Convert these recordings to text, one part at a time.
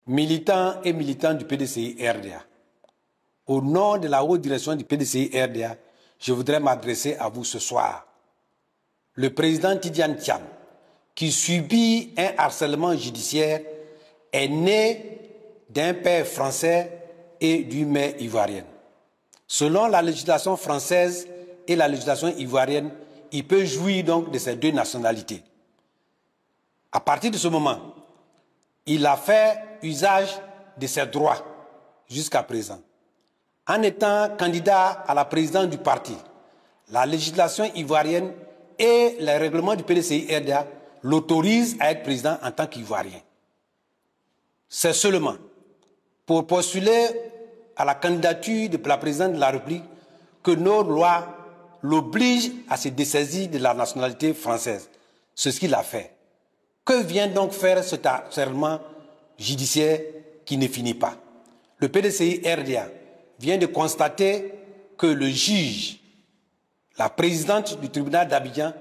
militants et militantes du PDCI-RDA, au nom de la haute direction du PDCI-RDA, je voudrais m'adresser à vous ce soir. Le président Tidjane Thiam, qui subit un harcèlement judiciaire, est né d'un père français et d'une mère ivoirienne. Selon la législation française et la législation ivoirienne, il peut jouir donc de ces deux nationalités. À partir de ce moment, il a fait usage de ses droits jusqu'à présent. En étant candidat à la présidence du parti, la législation ivoirienne et les règlements du PDCI-RDA l'autorisent à être président en tant qu'Ivoirien. C'est seulement pour postuler à la candidature de la présidente de la République que nos lois l'obligent à se dessaisir de la nationalité française. C'est ce qu'il a fait. Que vient donc faire cet harcèlement judiciaire qui ne finit pas? Le PDCI-RDA vient de constater que le juge, la présidente du tribunal d'Abidjan,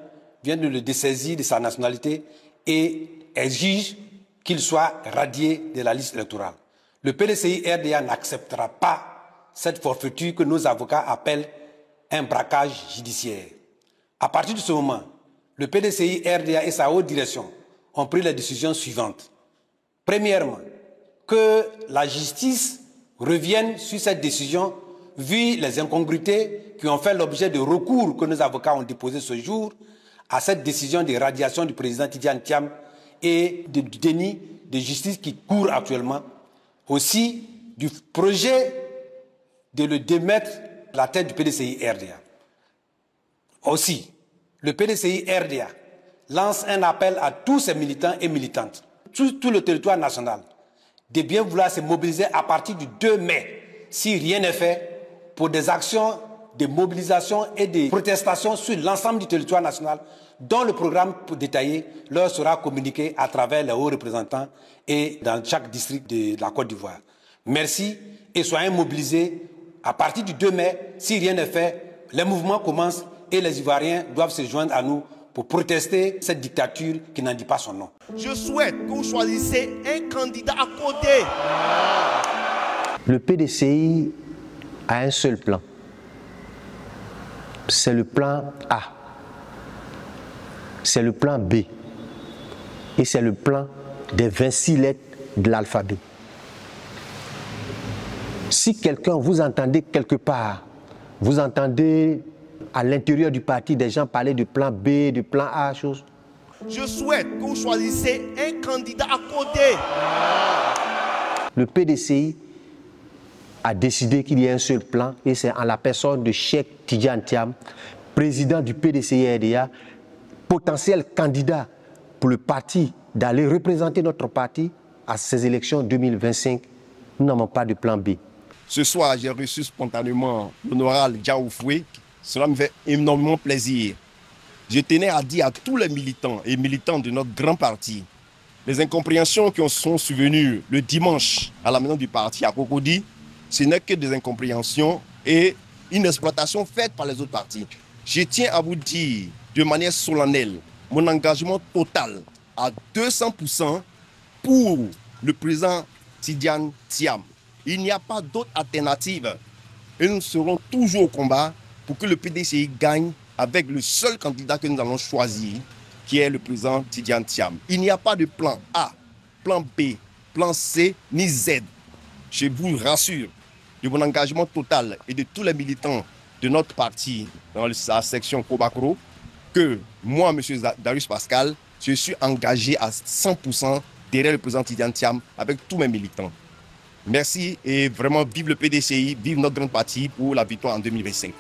vient de le dessaisir de sa nationalité et exige qu'il soit radié de la liste électorale. Le PDCI-RDA n'acceptera pas cette forfaiture que nos avocats appellent un braquage judiciaire. À partir de ce moment, le PDCI-RDA et sa haute direction ont pris les décisions suivantes. Premièrement, que la justice revienne sur cette décision, vu les incongruités qui ont fait l'objet de recours que nos avocats ont déposé ce jour à cette décision de radiation du président Tidjane Thiam et du déni de justice qui court actuellement. Aussi, du projet de le démettre à la tête du PDCI-RDA. Aussi, le PDCI-RDA lance un appel à tous ses militants et militantes, tout le territoire national, de bien vouloir se mobiliser à partir du 2 mai, si rien n'est fait, pour des actions de mobilisation et de protestation sur l'ensemble du territoire national, dont le programme détaillé leur sera communiqué à travers les hauts représentants et dans chaque district de la Côte d'Ivoire. Merci et soyez mobilisés. À partir du 2 mai, si rien n'est fait, les mouvements commencent et les Ivoiriens doivent se joindre à nous pour protester cette dictature qui n'en dit pas son nom. Je souhaite que vous choisissiez un candidat à côté. Le PDCI a un seul plan. C'est le plan A. C'est le plan B. Et c'est le plan des 26 lettres de l'alphabet. Si quelqu'un, vous entendez quelque part, vous entendez à l'intérieur du parti des gens parler du plan B, du plan A, chose. Je souhaite que vous choisissiez un candidat à côté. Le PDCI a décidé qu'il y ait un seul plan et c'est en la personne de Cheikh Tidjane Thiam, président du PDCI-RDA, potentiel candidat pour le parti d'aller représenter notre parti à ces élections 2025. Nous n'avons pas de plan B. Ce soir, j'ai reçu spontanément l'honorable Diaoufoué. Cela me fait énormément plaisir. Je tenais à dire à tous les militants et militantes de notre grand parti, les incompréhensions qui sont survenues le dimanche à la maison du parti à Cocody, ce n'est que des incompréhensions et une exploitation faite par les autres partis. Je tiens à vous dire de manière solennelle mon engagement total à 200% pour le président Tidjane Thiam. Il n'y a pas d'autre alternative et nous serons toujours au combat pour que le PDCI gagne avec le seul candidat que nous allons choisir, qui est le président Tidjane Thiam. Il n'y a pas de plan A, plan B, plan C, ni Z. Je vous rassure de mon engagement total et de tous les militants de notre parti dans la section Kobakro, que moi, M. Darius Pascal, je suis engagé à 100% derrière le président Tidjane Thiam avec tous mes militants. Merci et vraiment vive le PDCI, vive notre grand parti pour la victoire en 2025.